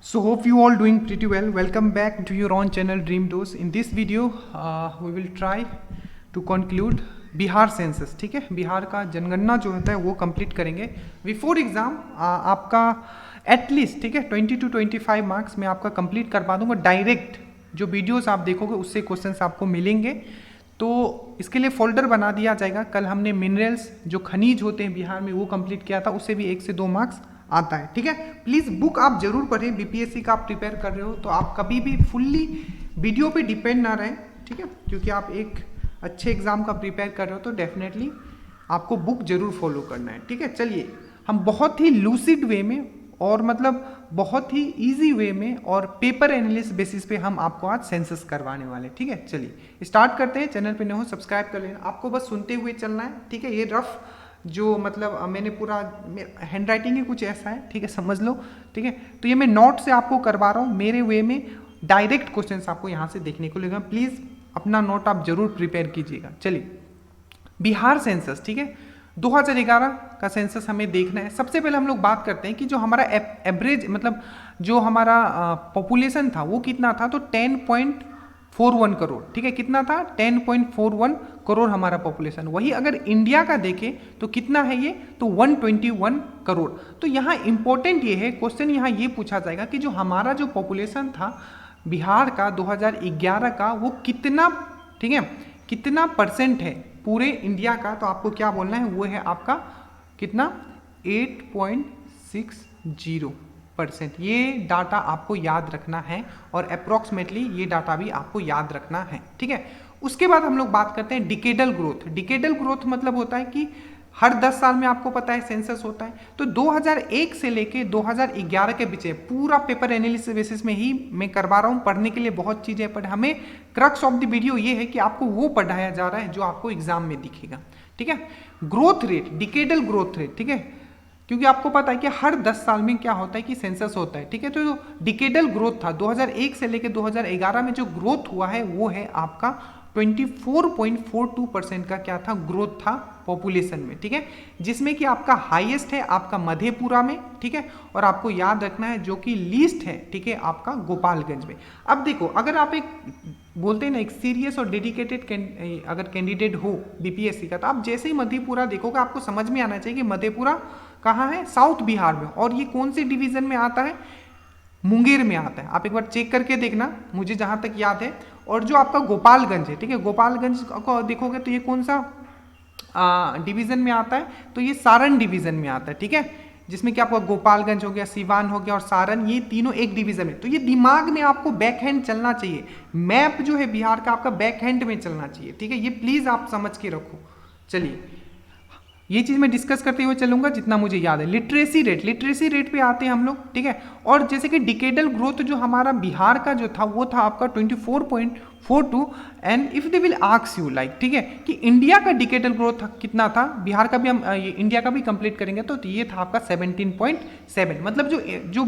So hope you all doing pretty well. Welcome back to your own channel Dream Dose. In this video we will try to conclude Bihar census. ठीक है, बिहार का जनगणना जो होता है वो कंप्लीट करेंगे बिफोर एग्जाम. आपका एटलीस्ट ठीक है 20 to 25 मार्क्स में आपका कंप्लीट करवा दूंगा. डायरेक्ट जो वीडियोस आप देखोगे उससे क्वेश्चंस आपको मिलेंगे. तो इसके लिए फोल्डर बना दिया जाएगा. कल हमने मिनरल्स जो खनिज होते हैं बिहार में वो कंप्लीट किया था, उससे भी 1 से 2 मार्क्स आता है. ठीक है, प्लीज़ बुक आप जरूर पढ़ें. बीपीएससी का आप प्रिपेयर कर रहे हो तो आप कभी भी फुल्ली वीडियो पे डिपेंड ना रहें. ठीक है, क्योंकि आप एक अच्छे एग्जाम का प्रिपेयर कर रहे हो तो डेफिनेटली आपको बुक जरूर फॉलो करना है. ठीक है, चलिए हम बहुत ही लूसिड वे में और मतलब बहुत ही इजी वे में और पेपर एनालिसिस बेसिस पे हम आपको आज सेंसस करवाने वाले. ठीक है, चलिए स्टार्ट करते हैं. चैनल पे न हो सब्सक्राइब कर लेना. आपको बस सुनते हुए चलना है. ठीक है, ये रफ जो मतलब मैंने पूरा हैंड राइटिंग ही कुछ ऐसा है. ठीक है, समझ लो. ठीक है, तो ये मैं नोट से आपको करवा रहा हूँ मेरे वे में. डायरेक्ट क्वेश्चंस आपको यहाँ से देखने को मिलेगा. प्लीज़ अपना नोट आप जरूर प्रिपेयर कीजिएगा. चलिए, बिहार सेंसस. ठीक है, 2011 का सेंसस हमें देखना है. सबसे पहले हम लोग बात करते हैं कि जो हमारा एवरेज मतलब जो हमारा पॉपुलेशन था वो कितना था. तो 10.41 करोड़. ठीक है, कितना था 10.41 करोड़ हमारा पॉपुलेशन. वही अगर इंडिया का देखें तो कितना है ये, तो 121 करोड़. तो यहाँ इंपॉर्टेंट ये है, क्वेश्चन यहाँ ये पूछा जाएगा कि जो हमारा जो पॉपुलेशन था बिहार का 2011 का वो कितना, ठीक है, कितना परसेंट है पूरे इंडिया का. तो आपको क्या बोलना है, वो है आपका कितना 8.60%. ये डाटा आपको याद रखना है और अप्रॉक्सीमेटली ये डाटा भी आपको याद रखना है. ठीक है, उसके बाद हम लोग बात करते हैं डिकेडल ग्रोथ. डिकेडल ग्रोथ मतलब होता है कि हर 10 साल में आपको पता है सेंसस होता है. तो 2001 से लेके 2011 के बीच पूरा पेपर एनालिसिस बेसिस में ही मैं करवा रहा हूँ. पढ़ने के लिए बहुत चीज़ें पर हमें क्रक्स ऑफ द वीडियो ये है कि आपको वो पढ़ाया जा रहा है जो आपको एग्जाम में दिखेगा. ठीक है, growth rate, decadal growth rate. ठीक है, क्योंकि आपको पता है कि हर 10 साल में क्या होता है कि सेंसस होता है. ठीक है, तो डिकेडल ग्रोथ था 2001 से लेकर 2011 में जो ग्रोथ हुआ है वो है आपका 24.42% का क्या था, ग्रोथ था पॉपुलेशन में. ठीक है, जिसमें कि आपका हाईएस्ट है आपका मधेपुरा में. ठीक है, और आपको याद रखना है जो कि लीस्ट है, ठीक है, आपका गोपालगंज में. अब देखो, अगर आप एक बोलते हैं ना एक सीरियस और डेडिकेटेड अगर कैंडिडेट हो बीपीएससी का, तो आप जैसे ही मधेपुरा देखोगे आपको समझ में आना चाहिए कि मधेपुरा कहाँ है, साउथ बिहार में. और ये कौन से डिवीजन में आता है, मुंगेर में आता है. आप एक बार चेक करके देखना, मुझे जहाँ तक याद है. और जो आपका गोपालगंज है, ठीक है, गोपालगंज को देखोगे तो ये कौन सा डिवीजन में आता है, तो ये सारण डिवीजन में आता है. ठीक है, जिसमें कि आपका गोपालगंज हो गया, सिवान हो गया और सारण, ये तीनों एक डिवीजन में. तो ये दिमाग में आपको बैक हैंड चलना चाहिए. मैप जो है बिहार का आपका बैक हैंड में चलना चाहिए. ठीक है, ये प्लीज आप समझ के रखो. चलिए, ये चीज़ मैं डिस्कस करते हुए चलूंगा जितना मुझे याद है. लिटरेसी रेट, लिटरेसी रेट पे आते हैं हम लोग. ठीक है, और जैसे कि डिकेडल ग्रोथ जो हमारा बिहार का जो था वो था आपका 24.42. And if they will ask you like, ठीक है, कि इंडिया का डिकेडल ग्रोथ कितना था, बिहार का भी हम इंडिया का भी कंप्लीट करेंगे तो ये था आपका 17.7. मतलब जो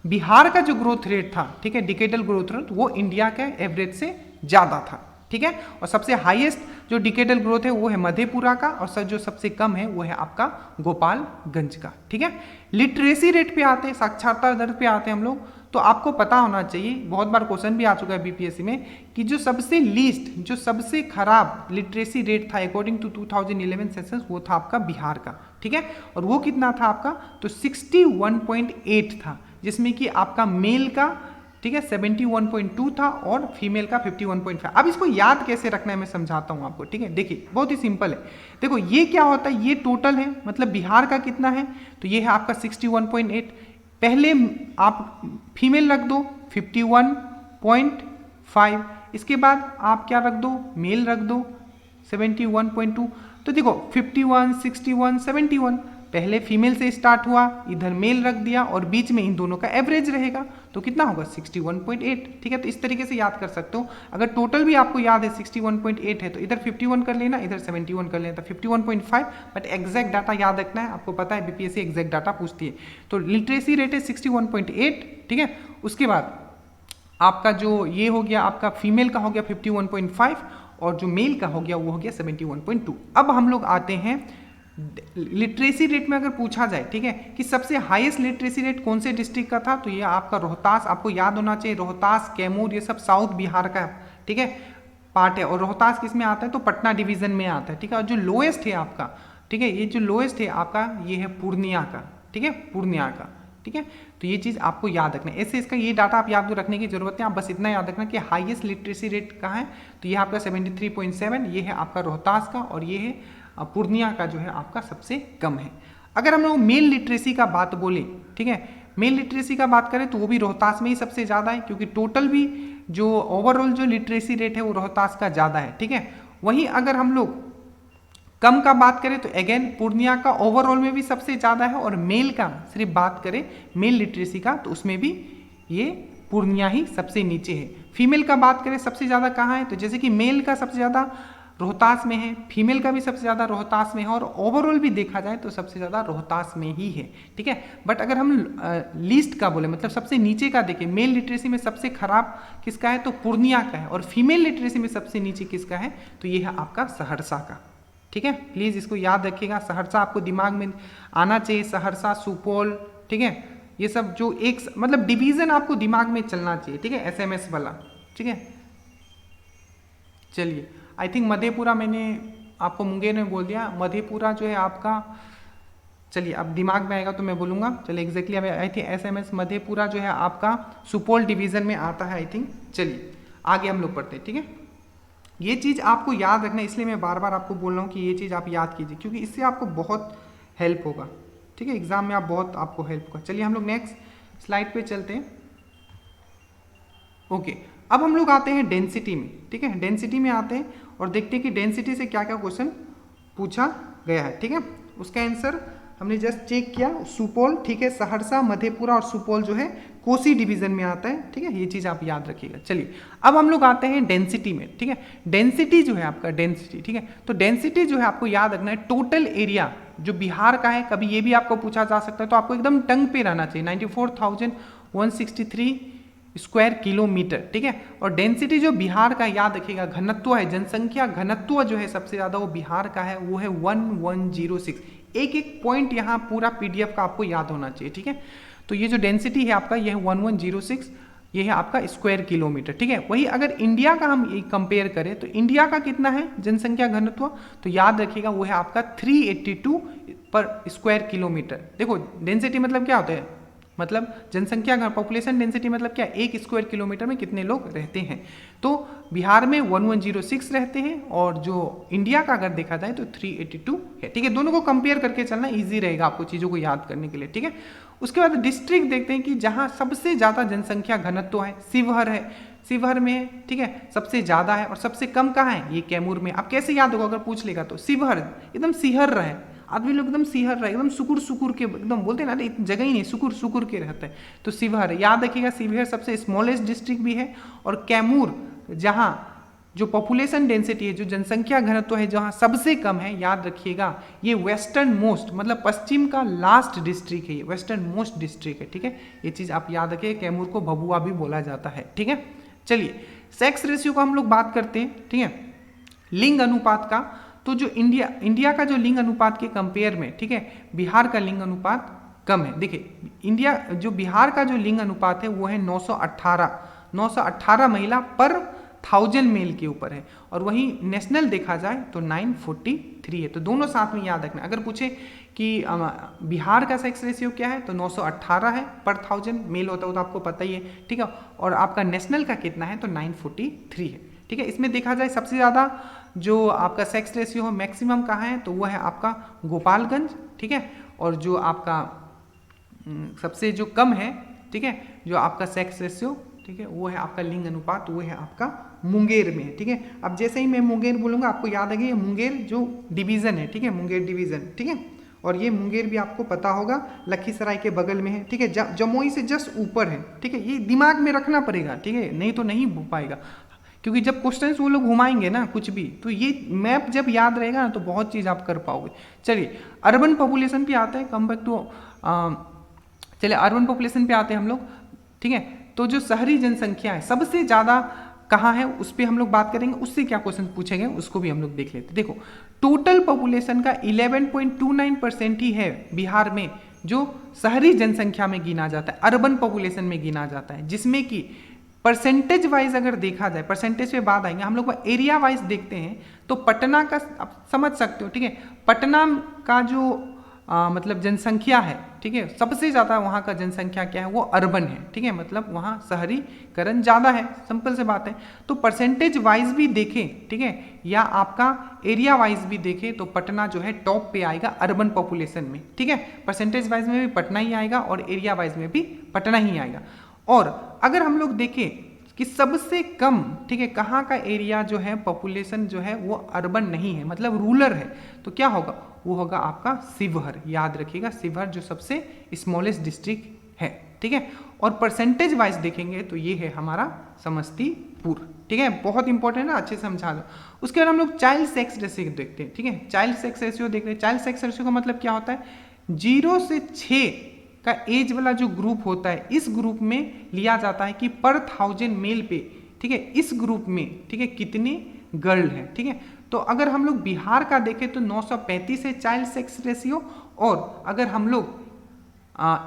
बिहार का जो ग्रोथ रेट था, ठीक है, डिकेडल ग्रोथ रेट, वो इंडिया के एवरेज से ज़्यादा था. ठीक है, और सबसे हाईएस्ट जो डिकेडल ग्रोथ है वो है मधेपुरा का, और जो सबसे कम है वो है आपका गोपालगंज का. ठीक है, लिटरेसी रेट पे आते हैं, साक्षरता दर पे आते हैं हम लोग. तो आपको पता होना चाहिए, बहुत बार क्वेश्चन भी आ चुका है बीपीएससी में, कि जो सबसे लीस्ट, जो सबसे खराब लिटरेसी रेट था अकॉर्डिंग टू 2011 सेंसस वो था आपका बिहार का. ठीक है, और वो कितना था आपका, तो 61.8 था, जिसमें कि आपका मेल का, ठीक है, 71.2 था और फीमेल का 51.5. अब इसको याद कैसे रखना है मैं समझाता हूं आपको. ठीक है, देखिए बहुत ही सिंपल है. देखो ये क्या होता है, ये टोटल है, मतलब बिहार का कितना है, तो ये है आपका 61.8. पहले आप फीमेल रख दो 51.5, इसके बाद आप क्या रख दो, मेल रख दो 71.2. तो देखो 51, 61, 71, पहले फीमेल से स्टार्ट हुआ, इधर मेल रख दिया और बीच में इन दोनों का एवरेज रहेगा, तो कितना होगा 61.8. ठीक है, तो इस तरीके से याद कर सकते हो. अगर टोटल भी आपको याद है 61.8 है तो इधर 51 कर लेना, इधर 71 कर लेना, तो 51.5. बट एग्जैक्ट डाटा याद रखना है, आपको पता है बीपीएससी एग्जैक्ट डाटा पूछती है. तो लिटरेसी रेट है 61.8. ठीक है, उसके बाद आपका जो ये हो गया, आपका फीमेल का हो गया 51.5 और जो मेल का हो गया वो हो गया 71.2. अब हम लोग आते हैं लिटरेसी रेट में अगर पूछा जाए, ठीक है, कि सबसे हाईएस्ट लिटरेसी रेट कौन से डिस्ट्रिक्ट का था, तो ये आपका रोहतास, आपको याद होना चाहिए, रोहतास, कैमूर, ये सब साउथ बिहार का, ठीक है, पार्ट है। और रोहतास किस में आता है, तो पटना डिवीजन में आता है, ठीक है। और जो लोएस्ट है आपका, ठीक है, ये जो लोएस्ट है आपका ये है पूर्णिया का, ठीक है, पूर्णिया का, ठीक है। तो ये चीज़ आपको याद रखना है। ऐसे इसका ये डाटा आप याद रखने की जरूरत है, आप बस इतना याद रखना कि हाईएस्ट लिटरेसी रेट कहाँ है, तो ये आपका 73.7, ये है आपका रोहतास का, और ये है पूर्णिया का जो है आपका सबसे कम है। अगर हम लोग मेल लिटरेसी का बात बोले, ठीक है, मेल लिटरेसी का बात करें तो वो भी रोहतास में ही सबसे ज़्यादा है, क्योंकि टोटल भी जो ओवरऑल जो लिटरेसी रेट है वो रोहतास का ज़्यादा है, ठीक है। वहीं अगर हम लोग कम का बात करें तो अगेन पूर्णिया का ओवरऑल में भी सबसे ज़्यादा है, और मेल का सिर्फ बात करें मेल लिटरेसी का तो उसमें भी ये पूर्णिया ही सबसे नीचे है। फीमेल का बात करें सबसे ज़्यादा कहाँ है, तो जैसे कि मेल का सबसे ज़्यादा रोहतास में है, फीमेल का भी सबसे ज़्यादा रोहतास में है, और ओवरऑल भी देखा जाए तो सबसे ज़्यादा रोहतास में ही है, ठीक है। बट अगर हम लीस्ट का बोले, मतलब सबसे नीचे का देखें, मेल लिटरेसी में सबसे खराब किसका है, तो पूर्णिया का है, और फीमेल लिटरेसी में सबसे नीचे किसका है, तो ये है आपका सहरसा का, ठीक है। प्लीज़ इसको याद रखिएगा, सहरसा आपको दिमाग में आना चाहिए, सहरसा, सुपौल, ठीक है, ये सब जो एक मतलब डिवीज़न आपको दिमाग में चलना चाहिए, ठीक है, एसएमएस वाला, ठीक है। चलिए, आई थिंक मधेपुरा मैंने आपको मुंगेर में बोल दिया, मधेपुरा जो है आपका, चलिए अब दिमाग में आएगा तो मैं बोलूँगा। चलिए exactly I think SMS Madhepura जो है आपका सुपौल डिवीज़न में आता है, आई थिंक। चलिए आगे हम लोग पढ़ते हैं, ठीक है। ये चीज़ आपको याद रखना, इसलिए मैं बार बार आपको बोल रहा हूँ कि ये चीज़ आप याद कीजिए, क्योंकि इससे आपको बहुत हेल्प होगा, ठीक है, एग्जाम में आप बहुत आपको हेल्प होगा। चलिए हम लोग नेक्स्ट स्लाइड पे चलते हैं। ओके, अब हम लोग आते हैं डेंसिटी में, ठीक है, डेंसिटी में आते हैं और देखते हैं कि डेंसिटी से क्या क्या क्वेश्चन पूछा गया है, ठीक है। उसका आंसर हमने जस्ट चेक किया, सुपौल, ठीक है, सहरसा, मधेपुरा और सुपौल जो है कोसी डिवीजन में आता है, ठीक है, ये चीज़ आप याद रखिएगा। चलिए अब हम लोग आते हैं डेंसिटी में, ठीक है। डेंसिटी जो है आपका डेंसिटी, ठीक है, तो डेंसिटी जो है आपको याद रखना है टोटल एरिया जो बिहार का है, कभी ये भी आपको पूछा जा सकता है, तो आपको एकदम टंग पे रहना चाहिए, 94,163 स्क्वायर किलोमीटर, ठीक है। और डेंसिटी जो बिहार का याद रखिएगा, घनत्व है, जनसंख्या घनत्व जो है सबसे ज़्यादा वो बिहार का है, वो है 1106। एक एक पॉइंट यहाँ पूरा पीडीएफ का आपको याद होना चाहिए, ठीक है। तो ये जो डेंसिटी है आपका ये है 1106, ये है आपका स्क्वायर किलोमीटर, ठीक है। वही अगर इंडिया का हम कंपेयर करें तो इंडिया का कितना है जनसंख्या घनत्व, तो याद रखिएगा वो है आपका 382 पर स्क्वायर किलोमीटर। देखो डेंसिटी मतलब क्या होता है, मतलब जनसंख्या पॉपुलेशन डेंसिटी मतलब क्या, एक स्क्वायर किलोमीटर में कितने लोग रहते हैं। तो बिहार में 1106 रहते हैं, और जो इंडिया का अगर देखा जाए तो 382 है, ठीक है। दोनों को कंपेयर करके चलना इजी रहेगा आपको चीज़ों को याद करने के लिए, ठीक है। उसके बाद डिस्ट्रिक्ट देखते हैं कि जहाँ सबसे ज़्यादा जनसंख्या घनत्व है, शिवहर है, शिवहर में, ठीक है, सबसे ज़्यादा है, और सबसे कम कहाँ है, ये कैमूर में। आप कैसे याद होगा अगर पूछ लेगा तो, शिवहर एकदम सिहर रहे, आदमी लोग एकदम सिहर रहे, एकदम सुकुर सुकुर के एकदम बोलते हैं ना, इतनी जगह ही नहीं, सुकुर सुकुर के रहता है, तो शिवहर याद रखिएगा। शिवहर सबसे स्मॉलेस्ट डिस्ट्रिक्ट भी है, और कैमूर जहाँ जो पॉपुलेशन डेंसिटी है, जो जनसंख्या घनत्व है, जहाँ सबसे कम है, याद रखिएगा ये वेस्टर्न मोस्ट, मतलब पश्चिम का लास्ट डिस्ट्रिक्ट है, ये वेस्टर्न मोस्ट डिस्ट्रिक्ट है, ठीक है। ये चीज़ आप याद रखिए, कैमूर को भभुआ भी बोला जाता है, ठीक है। चलिए सेक्स रेशियो का हम लोग बात करते हैं, ठीक है, लिंग अनुपात का। तो जो इंडिया का जो लिंग अनुपात के कंपेयर में, ठीक है, बिहार का लिंग अनुपात कम है। देखिए इंडिया जो बिहार का जो लिंग अनुपात है वो है 918 महिला पर 1000 मेल के ऊपर है, और वहीं नेशनल देखा जाए तो 943 है। तो दोनों साथ में याद रखना, अगर पूछे कि बिहार का सेक्स रेशियो क्या है तो 918 है पर 1000 मेल होता है, तो आपको पता ही है, ठीक है। और आपका नेशनल का कितना है तो 943 है, ठीक है। इसमें देखा जाए सबसे ज़्यादा जो आपका सेक्स रेशियो हो मैक्सिमम कहाँ है तो वो है आपका गोपालगंज, ठीक है। और जो आपका सबसे जो कम है, ठीक है, जो आपका सेक्स रेशियो, ठीक है, वो है आपका लिंग अनुपात, वो है आपका मुंगेर में है, ठीक है। अब जैसे ही मैं मुंगेर बोलूँगा आपको याद है कि ये मुंगेर जो डिवीज़न है, ठीक है, मुंगेर डिवीज़न, ठीक है। और ये मुंगेर भी आपको पता होगा लखीसराय के बगल में है, ठीक है, जमुई से जस्ट ऊपर है, ठीक है। ये दिमाग में रखना पड़ेगा, ठीक है, नहीं तो नहीं हो पाएगा, क्योंकि जब क्वेश्चंस वो लोग घुमाएंगे ना कुछ भी, तो ये मैप जब याद रहेगा ना तो बहुत चीज़ आप कर पाओगे। चलिए अर्बन पॉपुलेशन पे आते हैं, कम बैक टू, चलिए अर्बन पॉपुलेशन पे आते हैं हम लोग, ठीक है। तो जो शहरी जनसंख्या है सबसे ज़्यादा कहाँ है उस पर हम लोग बात करेंगे, उससे क्या क्वेश्चन पूछे गए उसको भी हम लोग देख लेते हैं। देखो टोटल पॉपुलेशन का 11.29% ही है बिहार में जो शहरी जनसंख्या में गिना जाता है, अर्बन पॉपुलेशन में गिना जाता है, जिसमें कि परसेंटेज वाइज अगर देखा जाए, परसेंटेज पे बाद आएंगे, हम लोग एरिया वाइज देखते हैं तो पटना का आप समझ सकते हो, ठीक है, पटना का जो मतलब जनसंख्या है, ठीक है, सबसे ज़्यादा वहाँ का जनसंख्या क्या है, वो अर्बन है, ठीक है, मतलब वहाँ शहरीकरण ज़्यादा है, सिंपल से बात है। तो परसेंटेज वाइज भी देखें, ठीक है, या आपका एरिया वाइज भी देखें तो पटना जो है टॉप पे आएगा अर्बन पॉपुलेशन में, ठीक है, परसेंटेज वाइज में भी पटना ही आएगा और एरिया वाइज में भी पटना ही आएगा। और अगर हम लोग देखें कि सबसे कम, ठीक है, कहाँ का एरिया जो है पॉपुलेशन जो है वो अर्बन नहीं है, मतलब रूरल है, तो क्या होगा, वो होगा आपका शिवहर, याद रखिएगा शिवहर जो सबसे स्मॉलेस्ट डिस्ट्रिक्ट है, ठीक है। और परसेंटेज वाइज देखेंगे तो ये है हमारा समस्तीपुर, ठीक है, बहुत इंपॉर्टेंट है ना, अच्छे से समझा दो। उसके बाद हम लोग चाइल्ड सेक्स रेशियो देखते हैं, ठीक है, चाइल्ड सेक्स रेशियो देख रहे हैं। चाइल्ड सेक्स रेशियो का मतलब क्या होता है, 0 से 6 का एज वाला जो ग्रुप होता है, इस ग्रुप में लिया जाता है कि पर 1000 मेल पे, ठीक है, इस ग्रुप में, ठीक है, कितने गर्ल है, ठीक है। तो अगर हम लोग बिहार का देखें तो 935 है चाइल्ड सेक्स रेशियो, और अगर हम लोग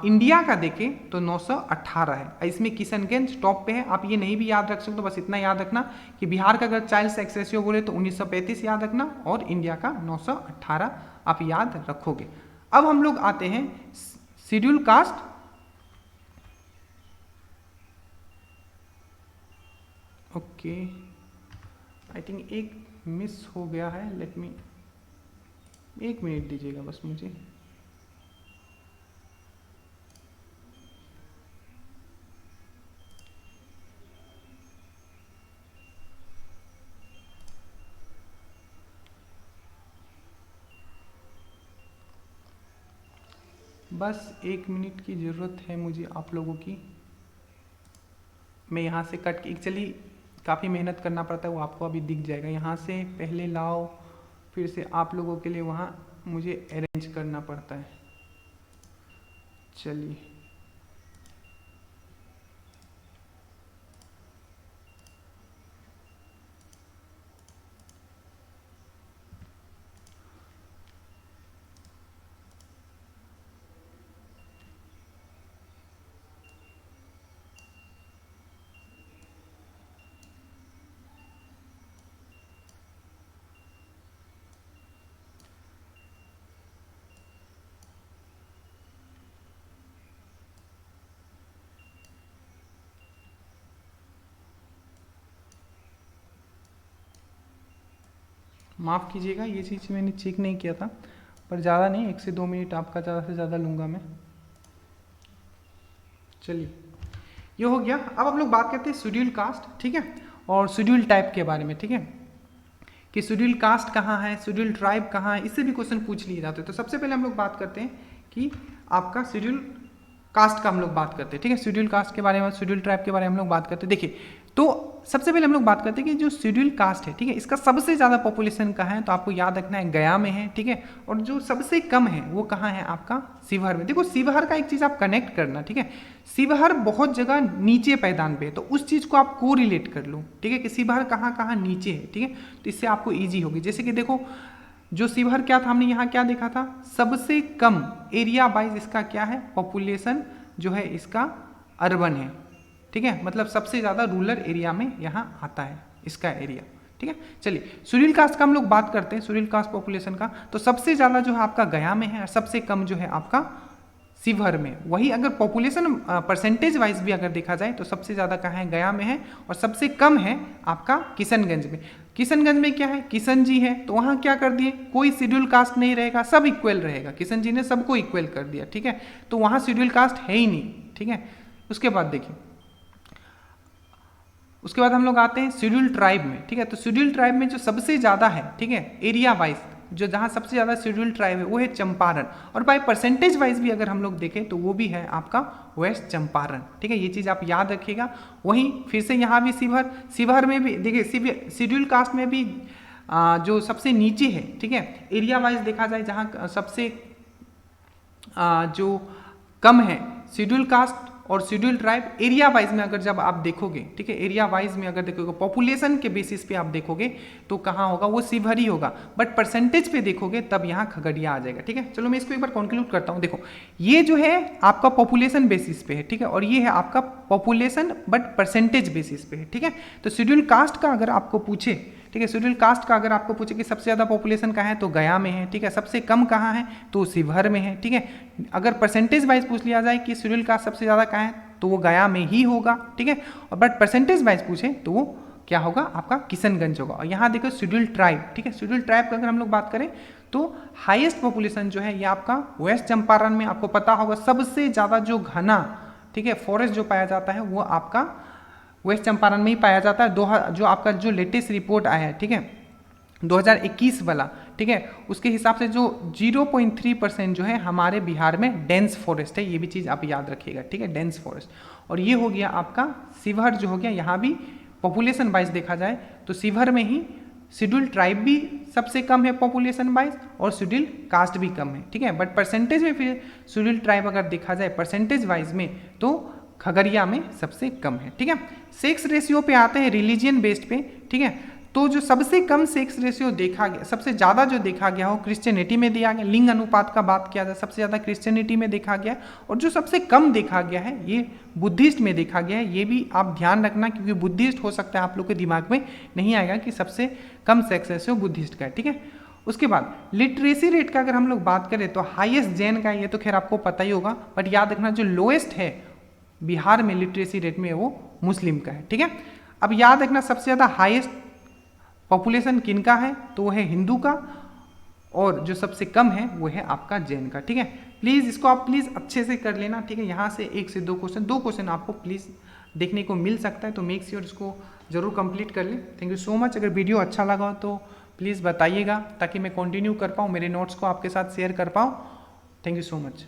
इंडिया का देखें तो 918 है। इसमें किशनगंज टॉप पे है, आप ये नहीं भी याद रख सकते, बस इतना याद रखना कि बिहार का अगर चाइल्ड सेक्स रेशियो बोले तो 1935 याद रखना और इंडिया का 918 आप याद रखोगे। अब हम लोग आते हैं schedule caste, okay, I think एक मिस हो गया है, लेट मी, 1 मिनट दीजिएगा बस मुझे। बस 1 मिनट की ज़रूरत है मुझे आप लोगों की। मैं यहाँ से कट के, एक्चुअली काफ़ी मेहनत करना पड़ता है, वो आपको अभी दिख जाएगा। यहाँ से पहले लाओ, फिर से आप लोगों के लिए वहाँ मुझे अरेंज करना पड़ता है। चलिए, माफ़ कीजिएगा, ये चीज़ मैंने चेक नहीं किया था, पर ज़्यादा नहीं, 1 से 2 मिनट आपका ज़्यादा से ज़्यादा लूँगा मैं। चलिए, ये हो गया। अब हम लोग बात करते हैं शेड्यूल कास्ट, ठीक है, और शेड्यूल टाइप के बारे में, ठीक है, कि शेड्यूल कास्ट कहाँ है, शेड्यूल ट्राइब कहाँ है, इससे भी क्वेश्चन पूछ लिए जाते हैं। तो सबसे पहले हम लोग बात करते हैं कि आपका शेड्यूल कास्ट का हम लोग बात करते हैं, ठीक है, शेड्यूल कास्ट के बारे में, शेड्यूल ट्राइब के बारे में हम लोग बात करते हैं। देखिए, तो सबसे पहले हम लोग बात करते हैं कि जो शेड्यूल कास्ट है, ठीक है, इसका सबसे ज़्यादा पॉपुलेशन कहाँ है, तो आपको याद रखना है गया में है, ठीक है, और जो सबसे कम है वो कहाँ है, आपका शिवहर में। देखो शिवहर का एक चीज़ आप कनेक्ट करना, ठीक है, शिवहर बहुत जगह नीचे पैदान पे है, तो उस चीज़ को आप को रिलेट कर लो, ठीक है, कि शिवहर कहाँ कहाँ नीचे है, ठीक है, तो इससे आपको ईजी होगी। जैसे कि देखो, जो शिवहर क्या था, हमने यहाँ क्या देखा था, सबसे कम एरिया वाइज इसका क्या है, पॉपुलेशन जो है इसका अर्बन है, ठीक है, मतलब सबसे ज़्यादा रूरल एरिया में यहाँ आता है इसका एरिया, ठीक है। चलिए, शेड्यूल कास्ट का हम लोग बात करते हैं, शेड्यूल कास्ट पॉपुलेशन का, तो सबसे ज़्यादा जो है आपका गया में है और सबसे कम जो है आपका शिवहर में। वही अगर पॉपुलेशन परसेंटेज वाइज भी अगर देखा जाए तो सबसे ज़्यादा कहाँ है, गया में है, और सबसे कम है आपका किशनगंज में। किशनगंज में क्या है, किशन जी है, तो वहाँ क्या कर दिए, कोई शेड्यूल कास्ट नहीं रहेगा, सब इक्वल रहेगा, किशन जी ने सबको इक्वल कर दिया, ठीक है, तो वहाँ शेड्यूल कास्ट है ही नहीं, ठीक है। उसके बाद देखिए, उसके बाद हम लोग आते हैं शेड्यूल ट्राइब में, ठीक है, तो शेड्यूल ट्राइब में जो सबसे ज़्यादा है, ठीक है, एरिया वाइज जो जहाँ सबसे ज़्यादा शेड्यूल ट्राइब है वो है चंपारण, और बाय परसेंटेज वाइज भी अगर हम लोग देखें तो वो भी है आपका वेस्ट चंपारण, ठीक है, ये चीज़ आप याद रखिएगा। वहीं फिर से यहाँ भी शिवहर, शिवहर में भी देखिए शेड्यूल कास्ट में भी जो सबसे नीचे है, ठीक है, एरिया वाइज देखा जाए जहाँ सबसे जो कम है शेड्यूल कास्ट और शेड्यूल ट्राइब एरिया वाइज में अगर जब आप देखोगे, ठीक है, एरिया वाइज में अगर देखोगे, पॉपुलेशन के बेसिस पे आप देखोगे तो कहाँ होगा, वो शिवहर ही होगा, बट परसेंटेज पे देखोगे तब यहाँ खगड़िया आ जाएगा, ठीक है। चलो मैं इसको एक बार कंक्लूड करता हूँ। देखो ये जो है आपका पॉपुलेशन बेसिस पे है, ठीक है, और ये है आपका पॉपुलेशन बट परसेंटेज बेसिस पे है, ठीक है। तो शेड्यूल कास्ट का अगर आपको पूछे, ठीक है, शेड्यूल कास्ट का अगर आपको पूछे कि सबसे ज़्यादा पॉपुलेशन कहाँ है तो गया में है, ठीक है, सबसे कम कहाँ है तो शिवहर में है, ठीक है। अगर परसेंटेज वाइज पूछ लिया जाए कि शेड्यूल कास्ट सबसे ज़्यादा कहाँ है तो वो गया में ही होगा, ठीक है, और बट परसेंटेज वाइज पूछे तो वो क्या होगा, आपका किशनगंज होगा। और यहाँ देखो शेड्यूल ट्राइब, ठीक है, शेड्यूल ट्राइब की अगर हम लोग बात करें तो हाईएस्ट पॉपुलेशन जो है ये आपका वेस्ट चंपारण में, आपको पता होगा सबसे ज़्यादा जो घना, ठीक है, फॉरेस्ट जो पाया जाता है वो आपका वेस्ट चंपारण में ही पाया जाता है। जो आपका जो लेटेस्ट रिपोर्ट आया है, ठीक है, 2021 वाला, ठीक है, उसके हिसाब से जो 0.3% जो है हमारे बिहार में डेंस फॉरेस्ट है, ये भी चीज़ आप याद रखिएगा, ठीक है, डेंस फॉरेस्ट। और ये हो गया आपका शिवहर जो हो गया, यहाँ भी पॉपुलेशन वाइज देखा जाए तो शिवहर में ही शेड्यूल ट्राइब भी सबसे कम है पॉपुलेशन वाइज और शेड्यूल कास्ट भी कम है, ठीक है, बट परसेंटेज में फिर शेड्यूल ट्राइब अगर देखा जाए परसेंटेज वाइज में तो खगड़िया में सबसे कम है, ठीक है। सेक्स रेशियो पे आते हैं, रिलीजियन बेस्ड पे, ठीक है, तो जो सबसे कम सेक्स रेशियो देखा गया, सबसे ज़्यादा जो देखा गया हो क्रिश्चियनिटी में दिया गया। लिंग अनुपात का बात किया जाए सबसे ज़्यादा क्रिश्चियनिटी में देखा गया, और जो सबसे कम देखा गया है ये बुद्धिस्ट में देखा गया है। ये भी आप ध्यान रखना क्योंकि बुद्धिस्ट हो सकता है आप लोग के दिमाग में नहीं आएगा कि सबसे कम सेक्स रेशियो बुद्धिस्ट का है, ठीक है। उसके बाद लिटरेसी रेट का अगर हम लोग बात करें तो हाईएस्ट जैन का, ये तो खैर आपको पता ही होगा, बट याद रखना जो लोएस्ट है बिहार में लिटरेसी रेट में वो मुस्लिम का है, ठीक है। अब याद रखना सबसे ज़्यादा हाईएस्ट पॉपुलेशन किनका है तो वो है हिंदू का, और जो सबसे कम है वो है आपका जैन का, ठीक है। प्लीज़ इसको आप प्लीज़ अच्छे से कर लेना, ठीक है। यहाँ से 1 से 2 क्वेश्चन आपको प्लीज़ देखने को मिल सकता है, तो मेक श्योर इसको जरूर कंप्लीट कर ले। Thank you so much. अगर वीडियो अच्छा लगा हो तो प्लीज़ बताइएगा ताकि मैं कंटिन्यू कर पाऊँ, मेरे नोट्स को आपके साथ शेयर कर पाऊँ। Thank you so much.